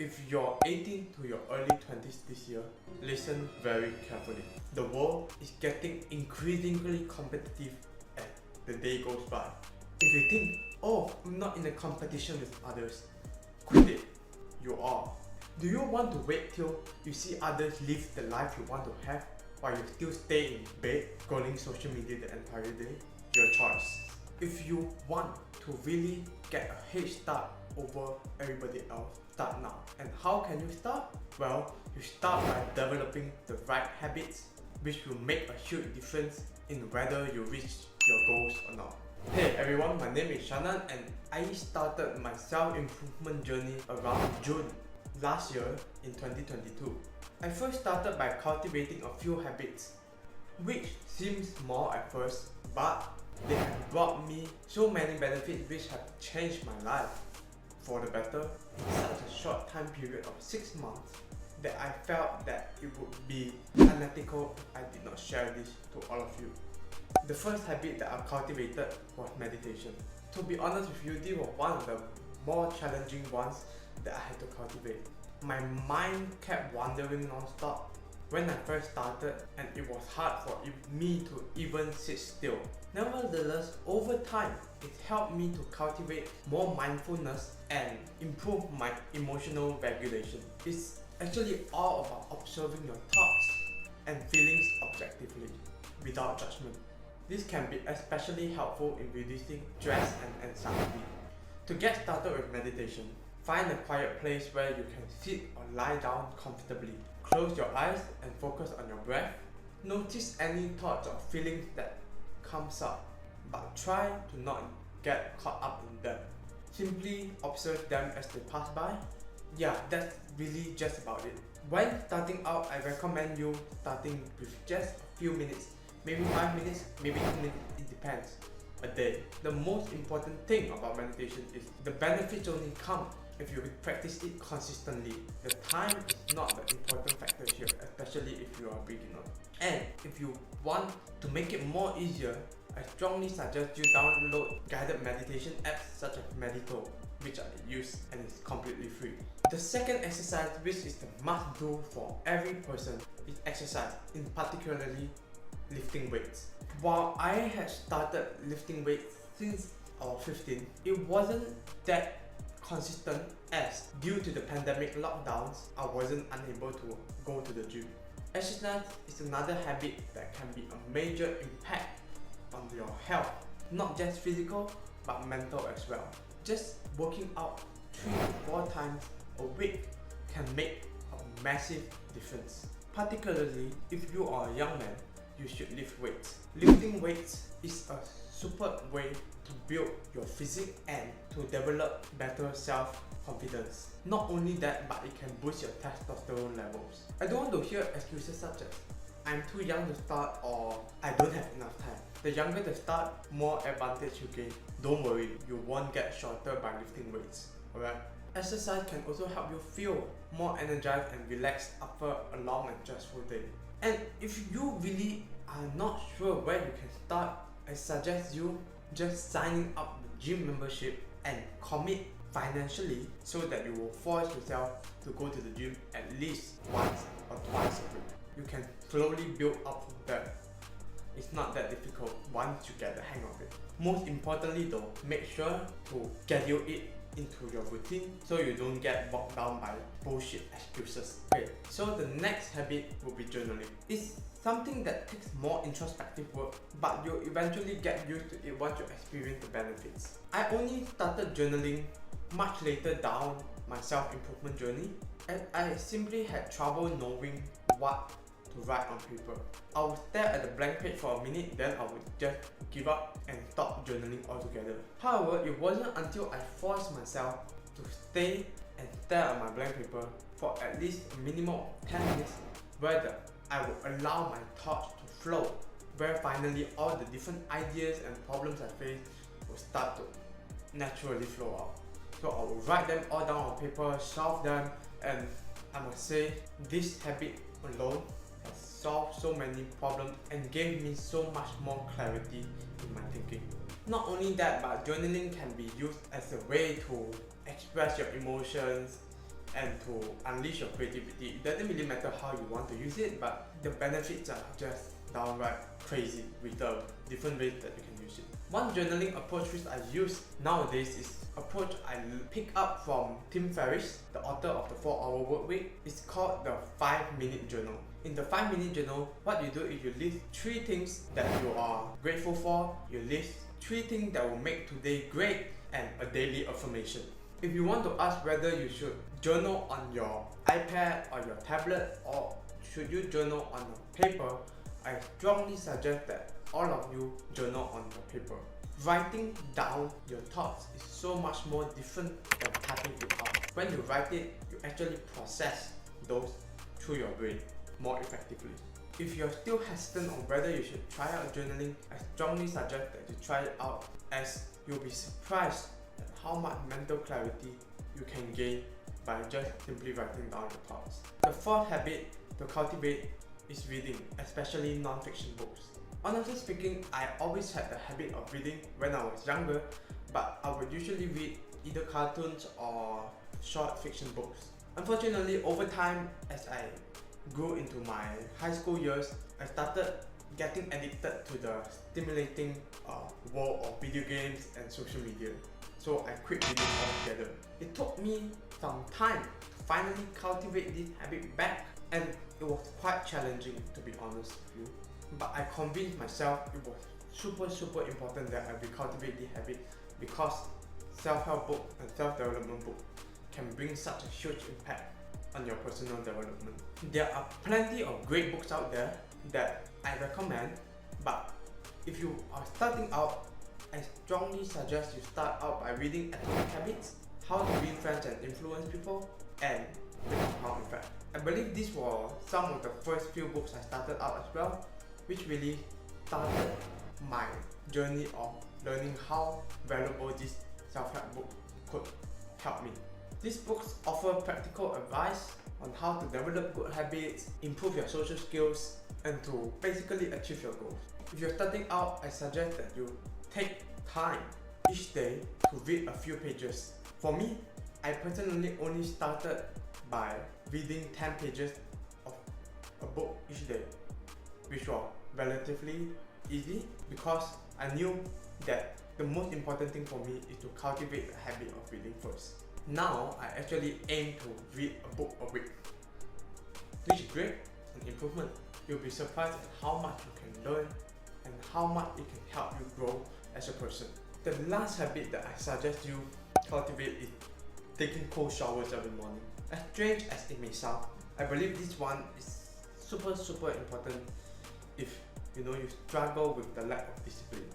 If you're 18 to your early 20s this year, listen very carefully. The world is getting increasingly competitive as the day goes by. If you think, oh, I'm not in a competition with others, quit it. You are. Do you want to wait till you see others live the life you want to have while you still stay in bed scrolling social media the entire day? Your choice. If you want to really get a head start over everybody else, start now. And how can you start? Well, you start by developing the right habits, which will make a huge difference in whether you reach your goals or not. Hey everyone, my name is Shannan and I started my self-improvement journey around June last year in 2022. I first started by cultivating a few habits, which seems small at first, but they have brought me so many benefits which have changed my life for the better in such a short time period of 6 months that I felt that it would be unethical if I did not share this to all of you. The first habit that I cultivated was meditation. To be honest with you, this was one of the more challenging ones that I had to cultivate. My mind kept wandering non-stop when I first started, and it was hard for me to even sit still. Nevertheless, over time, it helped me to cultivate more mindfulness and improve my emotional regulation. It's actually all about observing your thoughts and feelings objectively, without judgment. This can be especially helpful in reducing stress and anxiety. To get started with meditation, find a quiet place where you can sit or lie down comfortably. Close your eyes and focus on your breath. Notice any thoughts or feelings that comes up, but try to not get caught up in them. Simply observe them as they pass by. Yeah, that's really just about it. When starting out, I recommend you starting with just a few minutes, maybe 5 minutes, maybe 2 minutes, it depends, a day. The most important thing about meditation is the benefits only come if you practice it consistently. The time is not the important factor here, especially if you are a beginner. And if you want to make it more easier, I strongly suggest you download guided meditation apps such as Medito, which I use and is completely free. The second exercise, which is the must do for every person, is exercise, in particularly lifting weights. While I had started lifting weights since I was 15, it wasn't that consistent as due to the pandemic lockdowns, I wasn't unable to go to the gym. Exercise is another habit that can be a major impact on your health, not just physical but mental as well. Just working out 3 to 4 times a week can make a massive difference. Particularly if you are a young man, you should lift weights. Lifting weights is a superb way to build your physique and to develop better self-confidence. Not only that, but it can boost your testosterone levels. I don't want to hear excuses such as I'm too young to start or I don't have enough time. The younger the start, more advantage you gain. Don't worry, you won't get shorter by lifting weights. Alright? Exercise can also help you feel more energized and relaxed after a long and stressful day. And if you really are not sure where you can start, I suggest you just signing up the gym membership and commit financially so that you will force yourself to go to the gym at least once or twice a week. You can slowly build up from there. It's not that difficult once you get the hang of it. Most importantly though, make sure to schedule it into your routine so you don't get bogged down by bullshit excuses. Okay, so the next habit will be journaling. It's something that takes more introspective work, but you'll eventually get used to it once you experience the benefits. I only started journaling much later down my self-improvement journey, and I simply had trouble knowing what to write on paper. I would stare at the blank page for a minute, then I would just give up and stop journaling altogether. However, it wasn't until I forced myself to stay and stare at my blank paper for at least a minimum of 10 minutes where I would allow my thoughts to flow, where finally all the different ideas and problems I face will start to naturally flow out. So I will write them all down on paper, solve them, and I must say this habit alone has solved so many problems and gave me so much more clarity in my thinking. Not only that, but journaling can be used as a way to express your emotions, and to unleash your creativity. It doesn't really matter how you want to use it, but the benefits are just downright crazy with the different ways that you can use it. One journaling approach which I use nowadays is approach I pick up from Tim Ferriss, the author of the 4-Hour Work Week. It's called the 5-minute journal. In the 5-minute journal, what you do is you list 3 things that you are grateful for, you list 3 things that will make today great, and a daily affirmation. If you want to ask whether you should journal on your iPad or your tablet, or should you journal on a paper, I strongly suggest that all of you journal on your paper. Writing down your thoughts is so much more different than typing it out. When you write it, you actually process those through your brain more effectively. If you're still hesitant on whether you should try out journaling, I strongly suggest that you try it out, as you'll be surprised at how much mental clarity you can gain by just simply writing down your thoughts. The 4th habit to cultivate is reading, especially non-fiction books. Honestly speaking, I always had the habit of reading when I was younger, but I would usually read either cartoons or short fiction books. Unfortunately, over time, as I grew into my high school years, I started getting addicted to the stimulating world of video games and social media. So I quit reading altogether. It took me some time to finally cultivate this habit back, and it was quite challenging, to be honest with you. But I convinced myself it was super important that I cultivate this habit, because self-help book and self-development book can bring such a huge impact on your personal development. There are plenty of great books out there that I recommend, but if you are starting out, I strongly suggest you start out by reading Atomic Habits, How to Win Friends and Influence People, and The Compound Effect. I believe these were some of the first few books I started out as well, which really started my journey of learning how valuable this self-help book could help me. These books offer practical advice on how to develop good habits, improve your social skills, and to basically achieve your goals. If you're starting out, I suggest that you take time each day to read a few pages. For me, I personally only started by reading 10 pages of a book each day, which was relatively easy because I knew that the most important thing for me is to cultivate the habit of reading first. Now, I actually aim to read a book a week, which is great, an improvement. You'll be surprised at how much you can learn and how much it can help you grow as a person. The last habit that I suggest you cultivate is taking cold showers every morning. As strange as it may sound, I believe this one is super important if you struggle with the lack of discipline.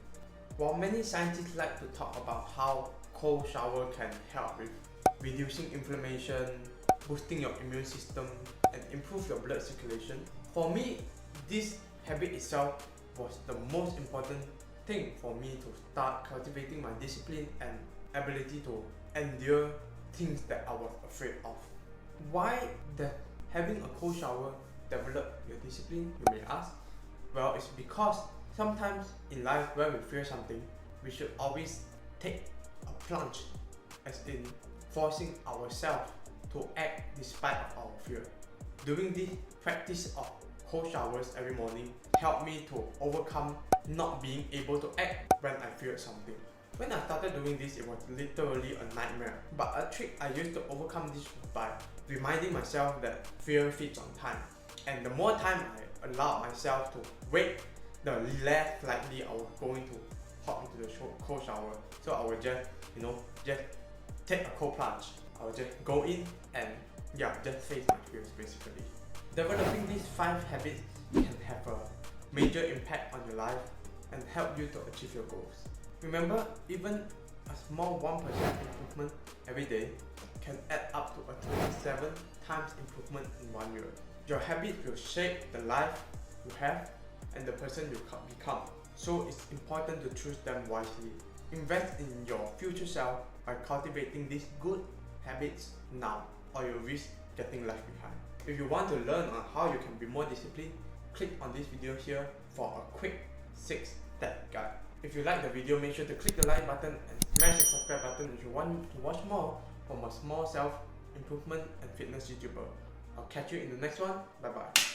While many scientists like to talk about how cold shower can help with reducing inflammation, boosting your immune system, and improve your blood circulation, for me, this habit itself was the most important thing for me to start cultivating my discipline and ability to endure things that I was afraid of. Why does having a cold shower develop your discipline, you may ask? Well, it's because sometimes in life when we fear something, we should always take a plunge, as in forcing ourselves to act despite of our fear. Doing this practice of cold showers every morning helped me to overcome not being able to act when I feared something. When I started doing this, it was literally a nightmare. But a trick I used to overcome this was by reminding myself that fear feeds on time. And the more time I allowed myself to wait, the less likely I was going to hop into the cold shower. So I would just take a cold plunge. I would just go in and just face my fears basically. Developing these 5 habits can have a major impact on your life and help you to achieve your goals. Remember, even a small 1% improvement every day can add up to a 27 times improvement in 1 year. Your habits will shape the life you have and the person you become. So it's important to choose them wisely. Invest in your future self by cultivating these good habits now, or you'll risk getting left behind. If you want to learn on how you can be more disciplined, click on this video here for a quick 6-step guide. If you like the video, make sure to click the like button and smash the subscribe button if you want to watch more from a small self improvement and fitness YouTuber. I'll catch you in the next one. Bye bye.